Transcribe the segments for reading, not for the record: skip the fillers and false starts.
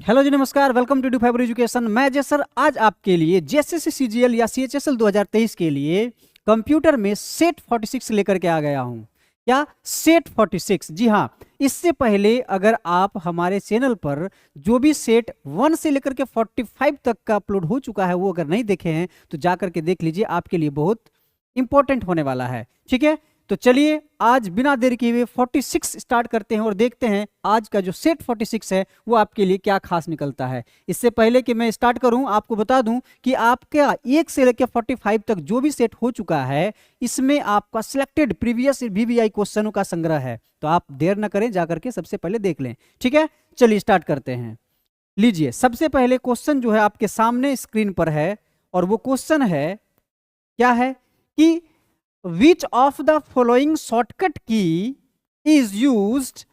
Hello ji, नमस्कार। Welcome to Fiber Education. मैं Ajay sir आज आपके लिए जेएसएससी सीजीएल या सीएचएसएल 2023 के लिए कंप्यूटर में सेट 46 लेकर के आ गया हूं। क्या सेट 46? जी हाँ। इससे पहले अगर आप हमारे चैनल पर जो भी सेट 1 से लेकर के 45 तक का अपलोड हो चुका है वो अगर नहीं देखे हैं तो जा करके देख लीजिए, आपके लिए बहुत इंपॉर्टेंट होने वाला है। ठीक है, तो चलिए आज बिना देर किए हुए 46 स्टार्ट करते हैं और देखते हैं आज का जो सेट 46 है वो आपके लिए क्या खास निकलता है। इससे पहले कि मैं स्टार्ट करूं आपको बता दूं कि आपका 1 से लेकर 45 तक जो भी सेट हो चुका है इसमें आपका सिलेक्टेड प्रीवियस वीवीआई क्वेश्चनों का संग्रह है, तो आप देर न करें, जाकर के सबसे पहले देख लें। ठीक है, चलिए स्टार्ट करते हैं। लीजिए, सबसे पहले क्वेश्चन जो है आपके सामने स्क्रीन पर है और वो क्वेश्चन है, क्या है कि Which of the following shortcut key is used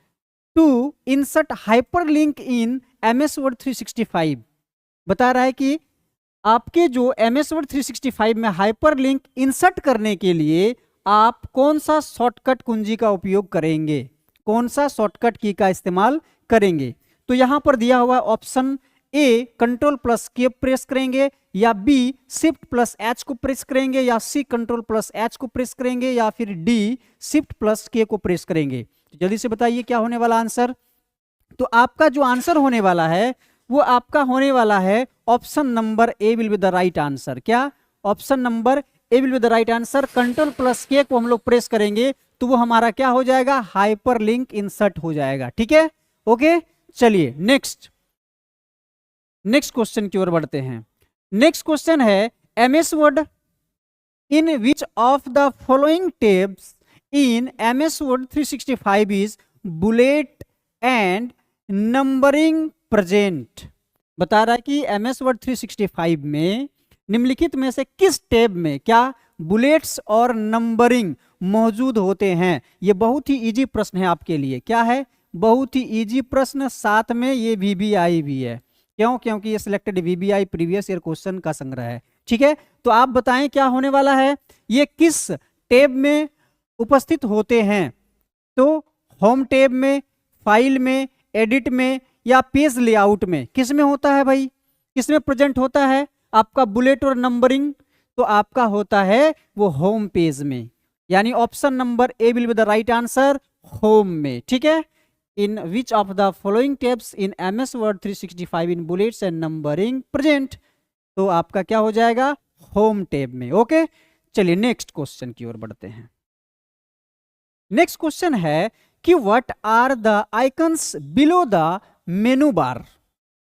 to insert hyperlink in MS Word 365? बता रहा है कि आपके जो MS Word 365 में हाइपरलिंक इंसर्ट करने के लिए आप कौन सा शॉर्टकट कुंजी का उपयोग करेंगे, कौन सा शॉर्टकट की का इस्तेमाल करेंगे। तो यहां पर दिया हुआ ऑप्शन ए कंट्रोल प्लस के प्रेस करेंगे, या बी शिफ्ट प्लस एच को प्रेस करेंगे, या सी कंट्रोल प्लस एच को प्रेस करेंगे, या फिर डी शिफ्ट प्लस के को प्रेस करेंगे। तो जल्दी से बताइए क्या होने वाला आंसर। तो आपका जो आंसर होने वाला है वो आपका होने वाला है option number A will be the right answer. क्या? Option number A will be the right answer. Control plus K को हम लोग प्रेस करेंगे तो वो हमारा क्या हो जाएगा, हाइपरलिंक इंसर्ट हो जाएगा। ठीक है, ओके। चलिए नेक्स्ट क्वेश्चन की ओर बढ़ते हैं। नेक्स्ट क्वेश्चन है, MS word in which of the following tabs in MS word 365 is bullet and numbering present. बता रहा है कि एमएस वर्ड 365 में निम्नलिखित में से किस टैब में क्या बुलेट्स और नंबरिंग मौजूद होते हैं। यह बहुत ही इजी प्रश्न है आपके लिए। क्या है? बहुत ही इजी प्रश्न, साथ में ये वीबीआई भी है। क्यों? क्योंकि ये selected VBI previous year question का संग्रह है। ठीक है, तो आप बताएं क्या होने वाला है, ये किस टैब में उपस्थित होते हैं। तो होम टैब में, फाइल में, एडिट में, या पेज लेआउट में, किस में होता है भाई, किस में प्रेजेंट होता है आपका बुलेट और नंबरिंग। तो आपका होता है वो होम पेज में, यानी option number A will be the right answer, home में। ठीक है, in which of the following tabs in MS Word 365 in bullets and numbering present। तो आपका क्या हो जाएगा, होम टैब में। ओके, चलिए नेक्स्ट क्वेश्चन की ओर बढ़ते हैं। नेक्स्ट क्वेश्चन है कि what are the icons below the menu bar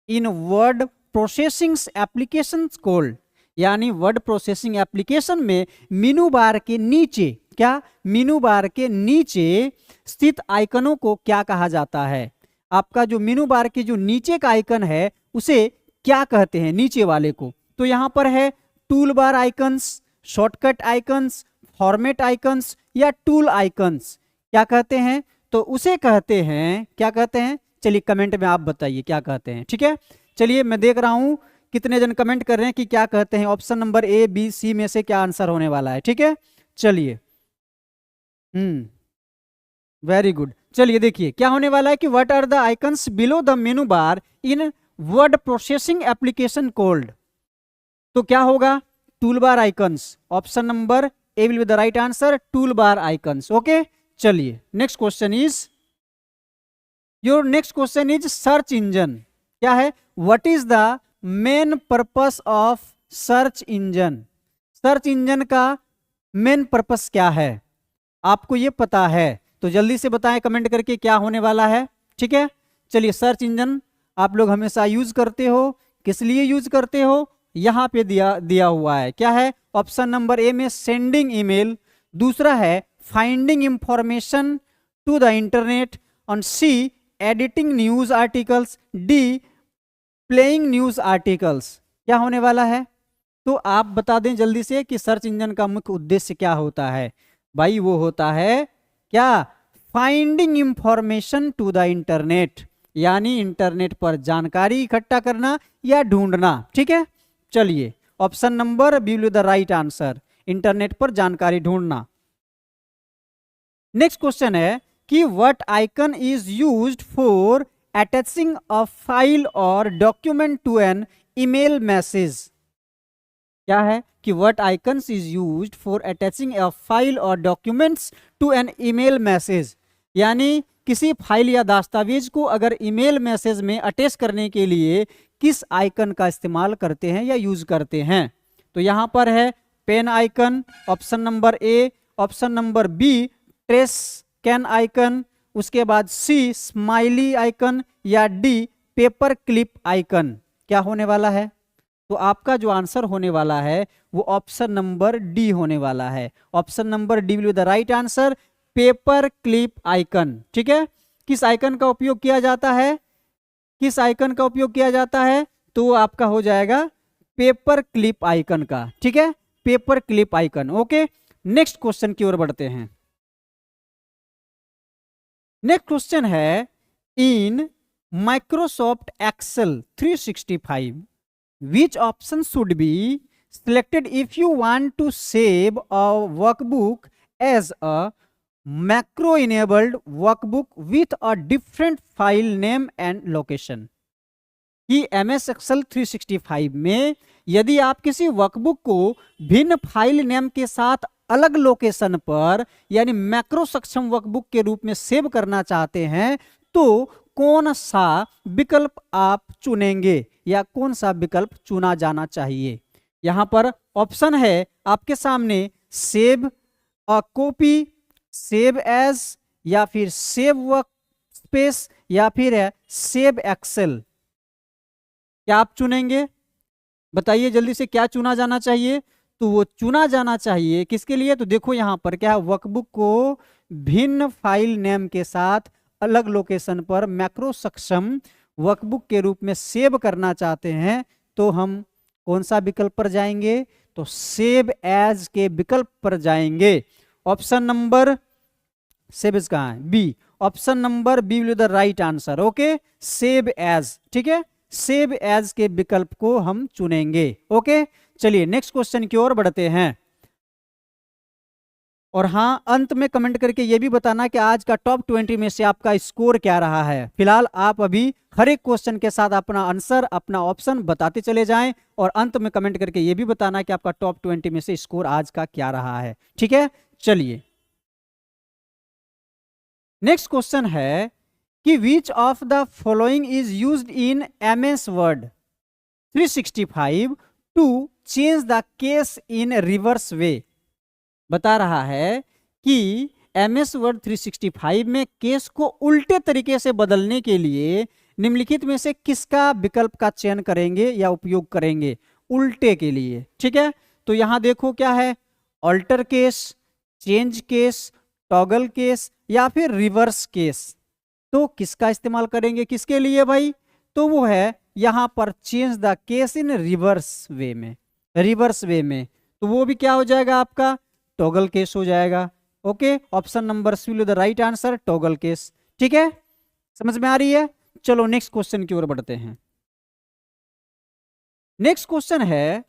in word processing application called. यानी वर्ड प्रोसेसिंग एप्लीकेशन में मेनू बार के नीचे, क्या मेनू बार के नीचे स्थित आइकनों को क्या कहा जाता है। आपका जो मेनू बार के जो नीचे का आइकन है उसे क्या कहते हैं, नीचे वाले को। तो यहां पर है tool bar icons, shortcut icons, format icons, या टूल आइकन्स। क्या कहते हैं? तो उसे कहते हैं, क्या कहते हैं, चलिए कमेंट में आप बताइए क्या कहते हैं। ठीक है, चलिए मैं देख रहा हूं कितने जन कमेंट कर रहे हैं कि क्या कहते हैं। ऑप्शन नंबर ए, बी, सी में से क्या आंसर होने वाला है। ठीक है, चलिए वेरी गुड। चलिए देखिए क्या होने वाला है कि what are the icons below the menu bar in word processing application called. तो क्या होगा, tool bar icons. Option number A will be the right answer, tool bar icons. Okay, चलिए next question is, your next question is search engine. क्या है, what is the main purpose of search engine. Search engine का main purpose क्या है, आपको ये पता है तो जल्दी से बताएं कमेंट करके क्या होने वाला है। ठीक है, चलिए सर्च इंजन आप लोग हमेशा यूज करते हो, किस लिए यूज करते हो, यहां पे दिया हुआ है। क्या है, ऑप्शन नंबर ए में सेंडिंग ईमेल, दूसरा है finding information to the internet, और C editing news articles, D playing news articles. क्या होने वाला है, तो आप बता दें जल्दी से कि सर्च इंजन का मुख्य उद्देश्य क्या होता है। भाई वो होता है क्या, finding information to the internet, यानी इंटरनेट पर जानकारी इकट्ठा करना या ढूंढना। ठीक है, चलिए option number B will be the right answer, internet पर जानकारी ढूंढना। नेक्स्ट क्वेश्चन है कि what icon is used for attaching a file और document to an email message. क्या है कि what icons is used for attaching a file और documents to an email message, यानी किसी फाइल या दस्तावेज को अगर ईमेल मैसेज में अटैच करने के लिए किस आइकन का इस्तेमाल करते हैं या यूज करते हैं। तो यहां पर है pen icon, option number A, option number B trash can icon, उसके बाद सी स्माइली आइकन, या डी पेपर क्लिप आइकन। क्या होने वाला है? तो आपका जो आंसर होने वाला है वो ऑप्शन नंबर डी होने वाला है। Option number D will be the right answer, paper clip icon. ठीक है, किस आइकन का उपयोग किया जाता है? किस आइकन का उपयोग किया जाता है? तो आपका हो जाएगा पेपर क्लिप आइकन का। ठीक है, paper clip icon. Okay, next question की ओर बढ़ते हैं। नेक्स्ट क्वेश्चन है, in Microsoft Excel 365 which option should be selected if you want to save a workbook as a macro enabled workbook with a different file name and location। कि MS Excel 365 में यदि आप किसी workbook को भिन्न file name के साथ अलग लोकेशन पर यानी मैक्रो सक्षम वर्कबुक के रूप में सेव करना चाहते हैं तो कौन सा विकल्प आप चुनेंगे या कौन सा विकल्प चुना जाना चाहिए। यहां पर ऑप्शन है आपके सामने, save a copy, save as, या फिर सेव वर्क स्पेस, या फिर है सेव एक्सेल। क्या आप चुनेंगे? बताइए जल्दी से, क्या चुना जाना चाहिए? तो वो चुना जाना चाहिए किसके लिए? तो देखो यहां पर क्या है, वर्कबुक को भिन्न फाइल नेम के साथ अलग लोकेशन पर मैक्रो सक्षम वर्कबुक के रूप में सेव करना चाहते हैं तो हम कौन सा विकल्प पर जाएंगे? तो सेव एज के विकल्प पर जाएंगे। ऑप्शन नंबर सेव एज कहां है? B. Option number B will the right answer. Okay, save as. ठीक है, सेव एज के विकल्प को हम चुनेंगे। ओके, चलिए नेक्स्ट क्वेश्चन की ओर बढ़ते हैं। और हाँ, अंत में कमेंट करके ये भी बताना कि आज का टॉप 20 में से आपका स्कोर क्या रहा है। फिलहाल आप अभी हर एक क्वेश्चन के साथ अपना आंसर, अपना ऑप्शन बताते चले जाएं और अंत में कमेंट करके ये भी बताना कि आपका टॉप 20 में से स्कोर आज का क्या रहा है। ठीक है, चलिए नेक्स्ट क्वेश्चन है कि which of the following is used in MS word 365 to change the case in reverse way. बता रहा है कि MS वर्ड 365 में केस को उल्टे तरीके से बदलने के लिए निम्नलिखित में से किसका विकल्प का चयन करेंगे या उपयोग करेंगे उल्टे के लिए। ठीक है, तो यहां देखो क्या है, alter case, change case, toggle case, या फिर रिवर्स केस। तो किसका इस्तेमाल करेंगे किसके लिए भाई? तो वो है यहां पर change the case in reverse way में। रिवर्स वे में तो वो भी क्या हो जाएगा आपका? टॉगल केस हो जाएगा। Okay, option number C will the right answer, toggle case. ठीक है, समझ में आ रही है? चलो नेक्स्ट क्वेश्चन की ओर बढ़ते हैं। नेक्स्ट क्वेश्चन है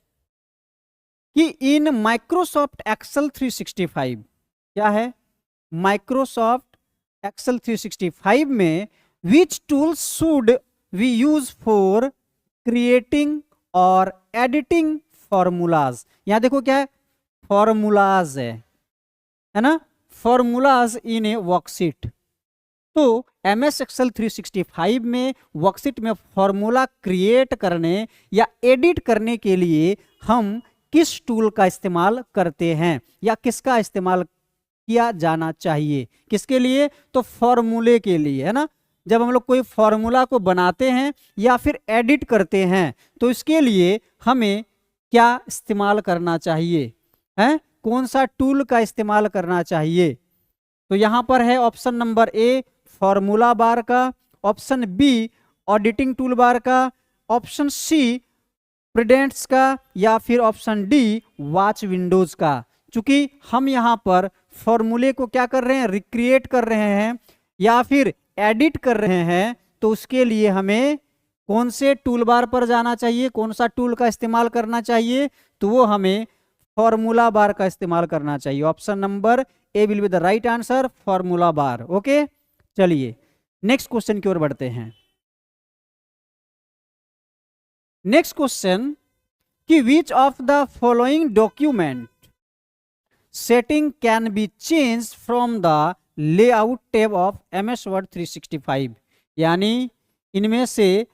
कि इन माइक्रोसॉफ्ट एक्सेल 365, क्या है? माइक्रोसॉफ्ट एक्सेल 365 में which tools should we use for creating और एडिटिंग फॉर्मूलाज। यहां देखो क्या है, फॉर्मूलाज है ना, फॉर्मूलाज इन ए वर्कशीट। तो MS Excel 365 में वर्कशीट में फॉर्मूला क्रिएट करने या एडिट करने के लिए हम किस टूल का इस्तेमाल करते हैं या किसका इस्तेमाल किया जाना चाहिए? किसके लिए? तो फॉर्मूले के लिए, है ना। जब हम लोग कोई फॉर्मूला को बनाते हैं या फिर एडिट करते हैं तो इसके लिए हमें क्या इस्तेमाल करना चाहिए, है कौन सा टूल का इस्तेमाल करना चाहिए? तो यहां पर है option number A formula bar का, option B auditing tool bar का, ऑप्शन सी प्रेडेंट्स का, या फिर ऑप्शन डी वॉच विंडोज का। चूंकि हम यहां पर फॉर्मूले को क्या कर रहे हैं, रिक्रिएट कर रहे हैं या फिर एडिट कर रहे हैं, तो उसके लिए हमें कौन से टूल बार पर जाना चाहिए, कौन सा टूल का इस्तेमाल करना चाहिए? तो वो हमें फॉर्मूला बार का इस्तेमाल करना चाहिए। Option number A will be the right answer, formula bar. Okay, चलिए नेक्स्ट क्वेश्चन की ओर बढ़ते हैं। नेक्स्ट क्वेश्चन कि which of the following document setting can B change from the layout tab of MS Word 365, यानी इनमें से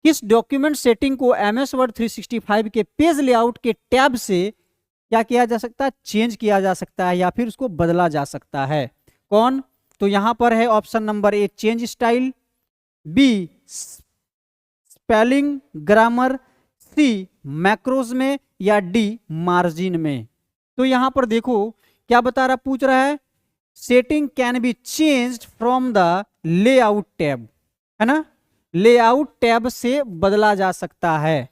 किस डॉक्यूमेंट सेटिंग को MS Word 365 के पेज लेआउट के टैब से क्या किया जा सकता है, चेंज किया जा सकता है या फिर उसको बदला जा सकता है। कौन? तो यहां पर है option number A change style, B spelling grammar, C macros में, या डी मार्जिन में। तो यहां पर देखो क्या बता रहा, पूछ रहा है setting can be changed from the layout tab, है ना, लेआउट टैब से बदला जा सकता है।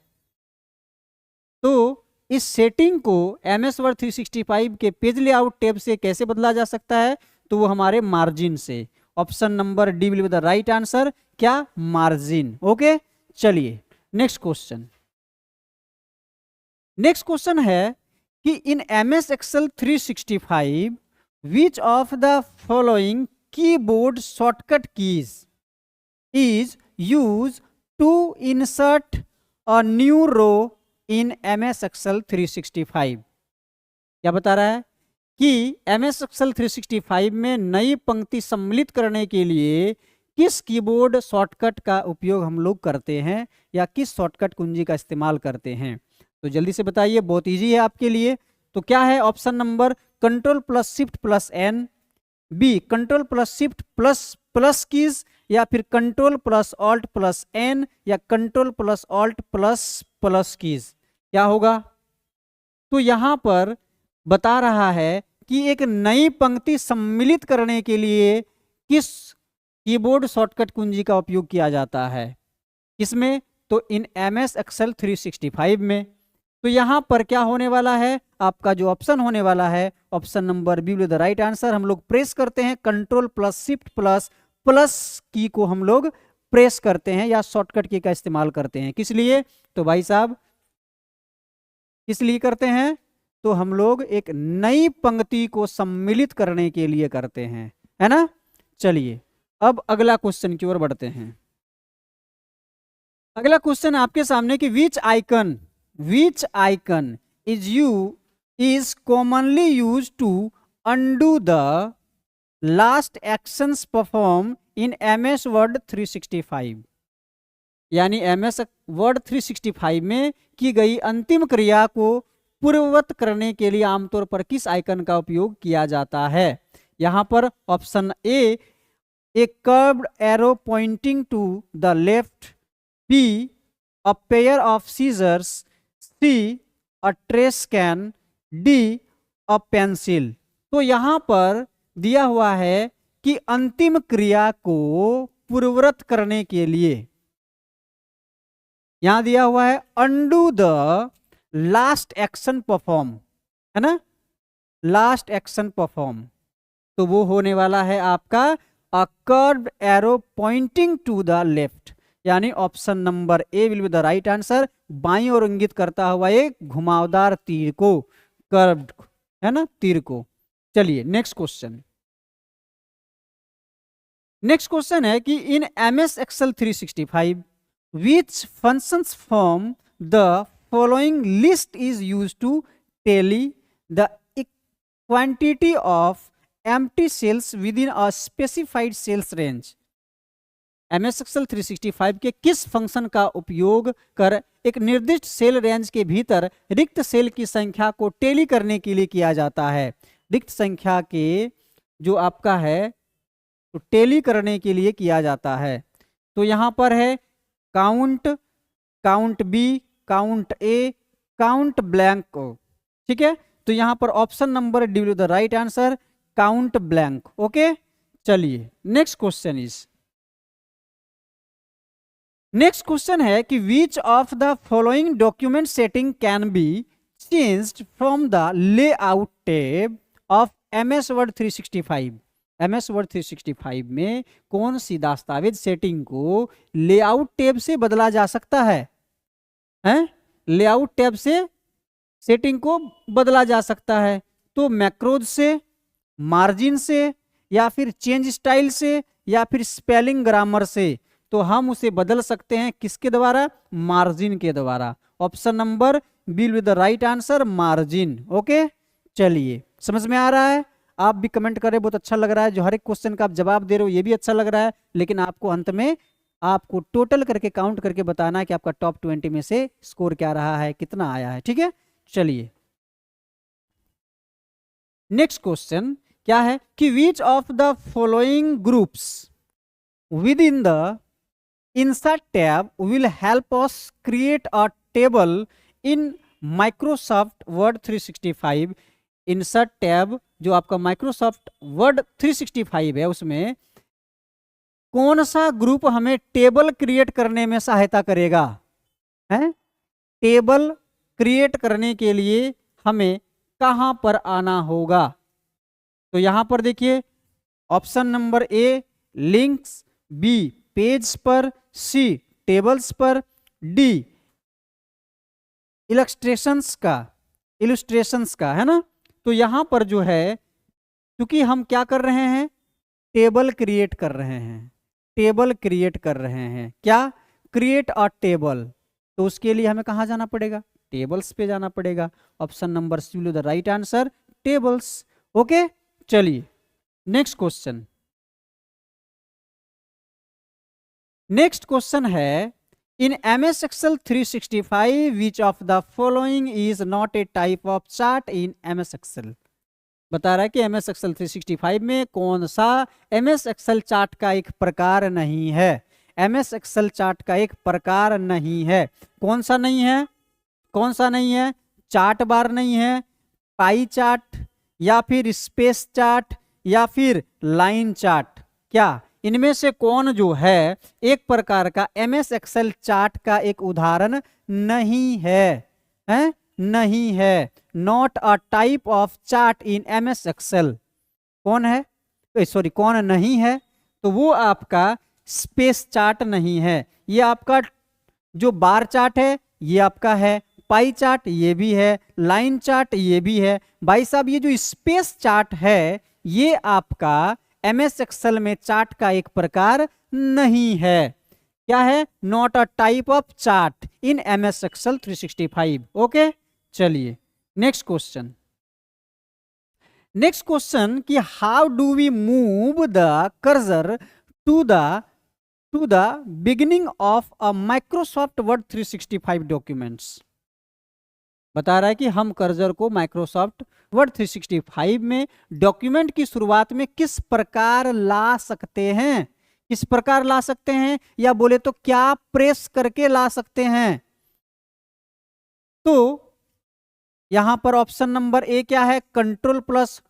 तो इस सेटिंग को MS Word 365 के पेज लेआउट टैब से कैसे बदला जा सकता है, तो वो हमारे मार्जिन से। Option number D will be the right answer, क्या, मार्जिन। ओके, चलिए नेक्स्ट क्वेश्चन। नेक्स्ट क्वेश्चन है कि इन MS Excel 365 which of the following keyboard shortcut keys is used to insert a new row in MS Excel 365। क्या बता रहा है कि MS Excel 365 में नई पंक्ति सम्मिलित करने के लिए किस कीबोर्ड शॉर्टकट का उपयोग हम लोग करते हैं या किस शॉर्टकट कुंजी का इस्तेमाल करते हैं। तो जल्दी से बताइए, बहुत इजी है आपके लिए। तो क्या है option number Ctrl+Shift+N, B Ctrl+Shift++ keys, या फिर Ctrl+Alt+N या Ctrl+Alt++ कीज। क्या होगा? तो यहां पर बता रहा है कि एक नई पंक्ति सम्मिलित करने के लिए किस कीबोर्ड शॉर्टकट कुंजी का उपयोग किया जाता है, किसमें, तो इन MS Excel 365 में। तो यहां पर क्या होने वाला है, आपका जो ऑप्शन होने वाला है option number B will the right answer. हम लोग प्रेस करते हैं Ctrl+Shift++ की को हम लोग प्रेस करते हैं या शॉर्टकट की का इस्तेमाल करते हैं। किस लिए, तो भाई साहब किस लिए करते हैं, तो हम लोग एक नई पंक्ति को सम्मिलित करने के लिए करते हैं, है ना। चलिए अब अगला क्वेश्चन की ओर बढ़ते हैं। अगला क्वेश्चन आपके सामने कि विच icon is commonly used to undo the last actions performed in MS Word 365, यानी MS Word 365 में की गई अंतिम क्रिया को पूर्ववत करने के लिए आमतौर पर किस आइकन का उपयोग किया जाता है। यहां पर option A curved arrow pointing to the left, B a pair of scissors, C a trash can, D a pencil. तो यहां पर दिया हुआ है कि अंतिम क्रिया को पूर्ववत करने के लिए यहां दिया हुआ है undo the last action perform, है ना, लास्ट एक्शन परफॉर्म। तो वो होने वाला है आपका a curved arrow pointing to the left, यानी option number A will be the right answer. बाईं ओर इंगित करता हुआ एक घुमावदार तीर को, कर्व्ड, है ना, तीर को। चलिए नेक्स्ट क्वेश्चन। नेक्स्ट क्वेश्चन है कि इन MS Excel 365 which functions from the following list is used to tally the quantity of empty cells within a specified cells range। MS Excel 365 के किस फंक्शन का उपयोग कर एक निर्दिष्ट सेल रेंज के भीतर रिक्त सेल की संख्या को टेली करने के लिए किया जाता है। रिक्त संख्या के जो आपका है तो टेली करने के लिए किया जाता है। तो यहां पर है count, count B, count A, count blank. ठीक है, तो यहां पर option number D the right answer, count blank. Okay, चलिए next question is, next question है कि which of the following document setting can be changed from the layout tab of MS Word 365। MS Word 365 में कौन सी दस्तावेज setting को layout tab से बदला जा सकता है, हैं? लेआउट टैब से सेटिंग को बदला जा सकता है। तो मैक्रोज से, मार्जिन से, या फिर चेंज स्टाइल से, या फिर स्पेलिंग ग्रामर से। तो हम उसे बदल सकते हैं किसके द्वारा? मार्जिन के द्वारा। Option number be with the right answer, margin. Okay, चलिए, समझ में आ रहा है? आप भी कमेंट करें, बहुत अच्छा लग रहा है। जो हर एक क्वेश्चन का आप जवाब दे रहे हो ये भी अच्छा लग रहा है, लेकिन आपको अंत में आपको टोटल करके काउंट करके बताना है कि आपका टॉप 20 में से स्कोर क्या रहा है, कितना आया है। ठीक है, चलिए नेक्स्ट क्वेश्चन क्या है कि which of the following groups with in the insert tab will help us create a table in Microsoft Word 365। Insert tab जो आपका माइक्रोसॉफ्ट वर्ड 365 है, उसमें कौन सा ग्रुप हमें टेबल क्रिएट करने में सहायता करेगा? है, टेबल क्रिएट करने के लिए हमें कहां पर आना होगा? तो यहां पर देखिए, option number A links, B page पर, सी टेबल्स पर, डी इलस्ट्रेशंस का, है ना। तो यहां पर जो है, क्योंकि हम क्या कर रहे हैं? टेबल क्रिएट कर रहे हैं, टेबल क्रिएट कर रहे हैं। क्या? Create a table. तो उसके लिए हमें कहां जाना पड़ेगा? टेबल्स पे जाना पड़ेगा। Option number C will the right answer, tables. Okay, चलिए नेक्स्ट क्वेश्चन। नेक्स्ट क्वेश्चन है in MS Excel 365 which of the following is not a type of chart in MS Excel। बता रहा है कि MS Excel 365 में कौन सा MS Excel chart का एक प्रकार नहीं है। MS Excel चार्ट का एक प्रकार नहीं है। कौन सा नहीं है? कौन सा नहीं है? चार्ट बार नहीं है, पाई चार्ट, या फिर स्पेस चार्ट, या फिर लाइन चार्ट। क्या इनमें से कौन जो है एक प्रकार का MS Excel चार्ट का एक उदाहरण नहीं है? हैं? नहीं है। Not a type of chart in MS Excel। कौन है? सॉरी, कौन नहीं है? तो वो आपका स्पेस चार्ट नहीं है। ये आपका जो बार चार्ट है ये आपका है, पाई चार्ट ये भी है, लाइन चार्ट ये भी है। भाई साहब, ये जो स्पेस चार्ट है ये आपका MS Excel में चार्ट का एक प्रकार नहीं है। क्या है? Not a type of chart in MS Excel 365। Okay, चलिए नेक्स्ट क्वेश्चन। नेक्स्ट क्वेश्चन कि how do we move the cursor to the beginning of a Microsoft Word 365 documents. बता रहा है कि हम कर्सर को माइक्रोसॉफ्ट वर्ड 365 में डॉक्यूमेंट की शुरुआत में किस प्रकार ला सकते हैं? किस प्रकार ला सकते हैं, या बोले तो क्या प्रेस करके ला सकते हैं? तो यहां पर ऑप्शन नंबर ए क्या है? कंट्रोल प्लस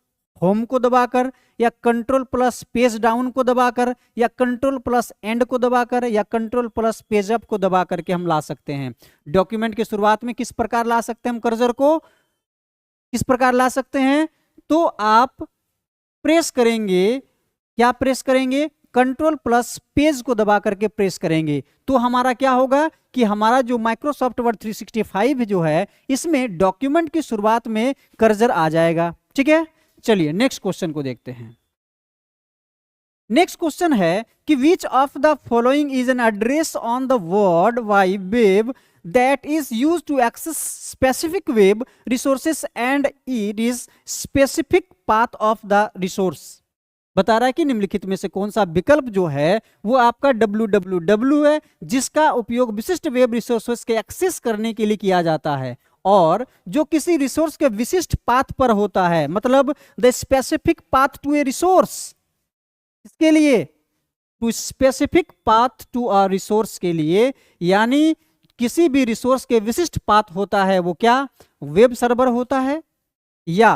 होम को दबाकर, या कंट्रोल प्लस पेज डाउन को दबाकर, या कंट्रोल प्लस एंड को दबाकर, या कंट्रोल प्लस पेज अप को दबा करके हम ला सकते हैं। डॉक्यूमेंट की शुरुआत में किस प्रकार ला सकते हैं हम कर्सर को? किस प्रकार ला सकते हैं? तो आप प्रेस करेंगे। क्या प्रेस करेंगे? कंट्रोल प्लस पेज को दबा करके प्रेस करेंगे। तो हमारा क्या होगा कि हमारा जो माइक्रोसॉफ्ट वर्ड 365 जो है इसमें डॉक्यूमेंट की शुरुआत में कर्सर आ जाएगा। ठीक है, चलिए नेक्स्ट क्वेश्चन को देखते हैं। नेक्स्ट क्वेश्चन है कि which of the following is an address on the world wide web that is used to access specific web resources and it is specific path of the resource। बता रहा है कि निम्नलिखित में से कौन सा विकल्प जो है वो आपका www है, जिसका उपयोग विशिष्ट वेब रिसोर्सेस के एक्सेस करने के लिए किया जाता है, और जो किसी रिसोर्स के विशिष्ट पाथ पर होता है, मतलब the specific path to a resource. इसके लिए to specific path to a resource के लिए, यानी किसी भी रिसोर्स के विशिष्ट पाथ होता है वो क्या? वेब सर्वर होता है, या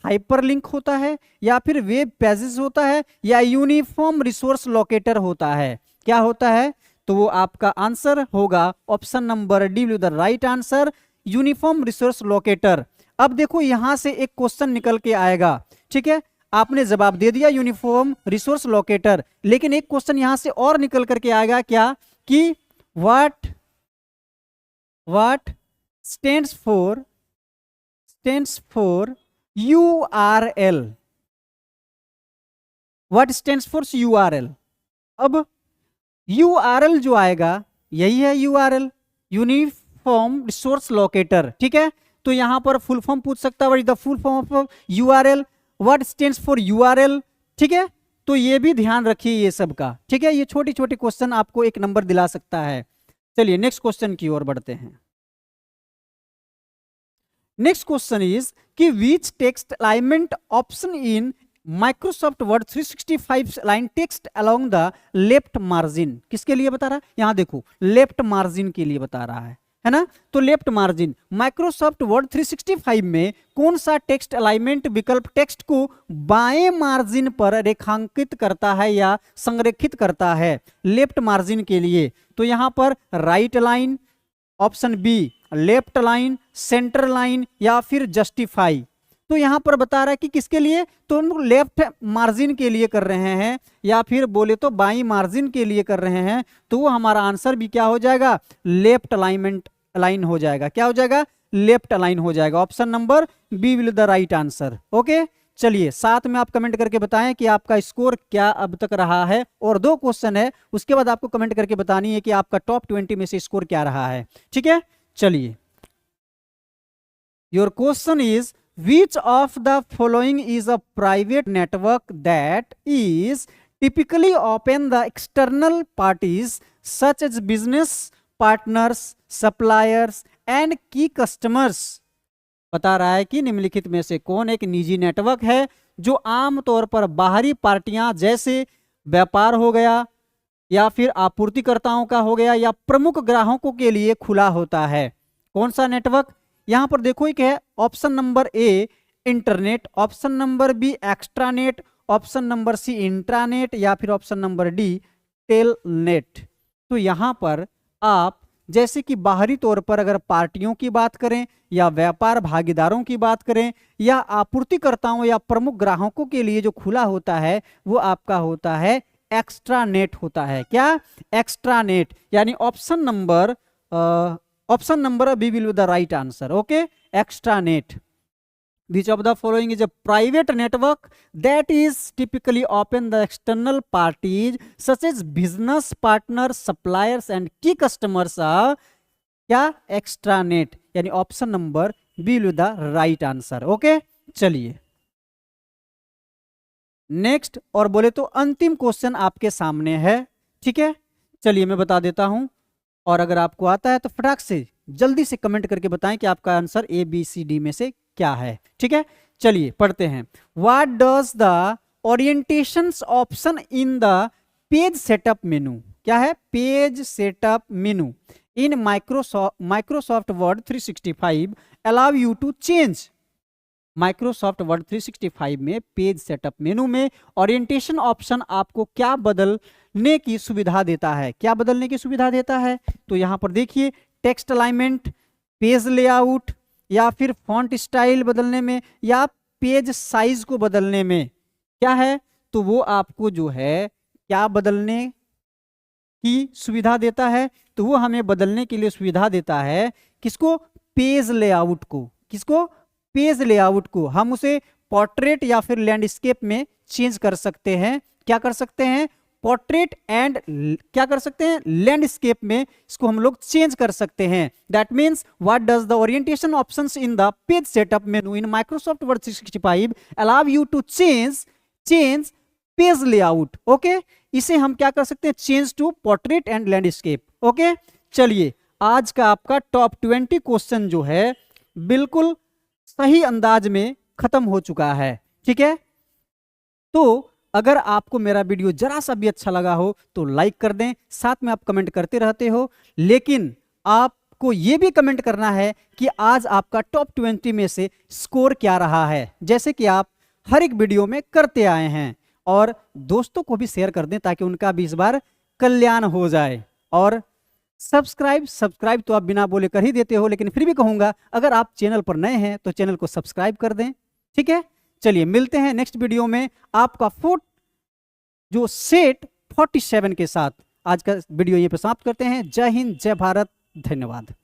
हाइपरलिंक होता है, या फिर वेब पेजेस होता है, या यूनिफॉर्म रिसोर्स लोकेटर होता है। क्या होता है? तो वो आपका आंसर होगा option number D will the right answer, uniform resource locator. अब देखो यहां से एक क्वेश्चन निकल के आएगा। ठीक है, आपने जवाब दे दिया यूनिफॉर्म रिसोर्स लोकेटर, लेकिन एक क्वेश्चन यहां से और निकल करके आएगा। क्या? कि what stands for URL। what stands for URL? अब URL जो आएगा यही है URL, यूनिफॉर्म रिसोर्स लोकेटर, ठीक है। तो यहां पर फुल फॉर्म पूछ सकता है, what is the full form of URL, what stands for URL, ठीक है। तो ये भी ध्यान रखिए ये सब का, ठीक है। ये छोटी छोटी क्वेश्चन आपको एक नंबर दिला सकता है। चलिए नेक्स्ट क्वेश्चन की ओर बढ़ते हैं। नेक्स्ट क्वेश्चन इज कि which text alignment option in Microsoft Word 365 line text along the left margin, किसके लिए बता रहा है, यहां देखो लेफ्ट मार्जिन के लिए बता रहा है ना। तो लेफ्ट मार्जिन माइक्रोसॉफ्ट वर्ड 365 में कौन सा टेक्स्ट अलाइनमेंट विकल्प टेक्स्ट को बाएं मार्जिन पर रेखांकित करता है या संरेखित करता है लेफ्ट मार्जिन के लिए। तो यहां पर right line, option be left line, centre line या फिर जस्टिफाई। तो यहां पर बता रहा है कि किसके लिए, तो हम लेफ्ट मार्जिन के लिए कर रहे हैं या फिर बोले तो बाई मार्जिन के लिए कर रहे हैं। तो वो हमारा आंसर भी क्या हो जाएगा, लेफ्ट अलाइनमेंट अलाइन हो जाएगा। क्या हो जाएगा, लेफ्ट अलाइन हो जाएगा। Option number B will the right answer. Okay, चलिए साथ में आप कमेंट करके बताएं कि आपका स्कोर क्या अब तक रहा है। और 2 क्वेश्चन है, उसके बाद आपको कमेंट करके बतानी है कि आपका टॉप 20 में से स्कोर क्या रहा है, ठीक है। चलिए, your question is which of the following is a private network that is typically open the external parties such as business partners, suppliers and key customers। बता रहा है कि निम्नलिखित में से कौन एक निजी नेटवर्क है जो आमतौर पर बाहरी पार्टियां जैसे व्यापार हो गया या फिर आपूर्तिकर्ताओं का हो गया या प्रमुख ग्राहकों के लिए खुला होता है। कौन सा नेटवर्क, यहां पर देखो एक है option number A internet, option number B extranet, option number C intranet या फिर ऑप्शन नंबर डी टेलनेट। तो यहां पर आप जैसे कि बाहरी तौर पर अगर पार्टियों की बात करें या व्यापार भागीदारों की बात करें या आपूर्तिकर्ताओं या प्रमुख ग्राहकों के लिए जो खुला होता है वो आपका होता है एक्स्ट्रानेट होता है। क्या, एक्स्ट्रानेट, यानी option number B will be the right answer. Okay, extranet. Which of the following is a private network that is typically open the external parties such as business partners, suppliers and key customers are क्या, extranet, यानी option number B will the right answer. Okay, चलिए next, और बोले तो अंतिम question आपके सामने है, ठीक है। चलिए मैं बता देता हूं, और अगर आपको आता है तो फटाक से जल्दी से कमेंट करके बताएं कि आपका answer A B C D में से क्या है, ठीक है। चलिए पढ़ते हैं। What does the orientations option in the page setup menu, क्या है, page setup menu in Microsoft Word 365 allow you to change. Microsoft Word 365 में पेज सेटअप मेनू में ओरिएंटेशन ऑप्शन आपको क्या बदलने की सुविधा देता है, क्या बदलने की सुविधा देता है। तो यहां पर देखिए टेक्स्ट अलाइनमेंट, पेज लेआउट या फिर फॉन्ट स्टाइल बदलने में या पेज साइज को बदलने में क्या है, तो वो आपको जो है क्या बदलने की सुविधा देता है, तो वो हमें बदलने के लिए सुविधा देता है किसको, पेज लेआउट को। किसको, पेज लेआउट को। हम उसे पोर्ट्रेट या फिर लैंडस्केप में चेंज कर सकते हैं। क्या कर सकते हैं, पोर्ट्रेट एंड क्या कर सकते हैं, लैंडस्केप में इसको हम लोग चेंज कर सकते हैं। That means what does the orientation options in the page setup menu in Microsoft Word 365 allow you to change page layout. Okay, इसे हम क्या कर सकते हैं, change to portrait and landscape. Okay, चलिए आज का आपका टॉप 20 क्वेश्चन जो है बिल्कुल सही अंदाज में खत्म हो चुका है, ठीक है। तो अगर आपको मेरा वीडियो जरा सा भी अच्छा लगा हो तो लाइक कर दें, साथ में आप कमेंट करते रहते हो, लेकिन आपको यह भी कमेंट करना है कि आज आपका टॉप 20 में से स्कोर क्या रहा है, जैसे कि आप हर एक वीडियो में करते आए हैं। और दोस्तों को भी शेयर कर दें ताकि उनका भी इस बार कल्याण हो जाए। और सब्सक्राइब तो आप बिना बोले कर ही देते हो, लेकिन फिर भी कहूंगा अगर आप चैनल पर नए हैं तो चैनल को सब्सक्राइब कर दें, ठीक है। चलिए मिलते हैं नेक्स्ट वीडियो में आपका जो सेट 47 के साथ। आज का वीडियो यहीं पर समाप्त करते हैं। जय हिंद, जय भारत, धन्यवाद।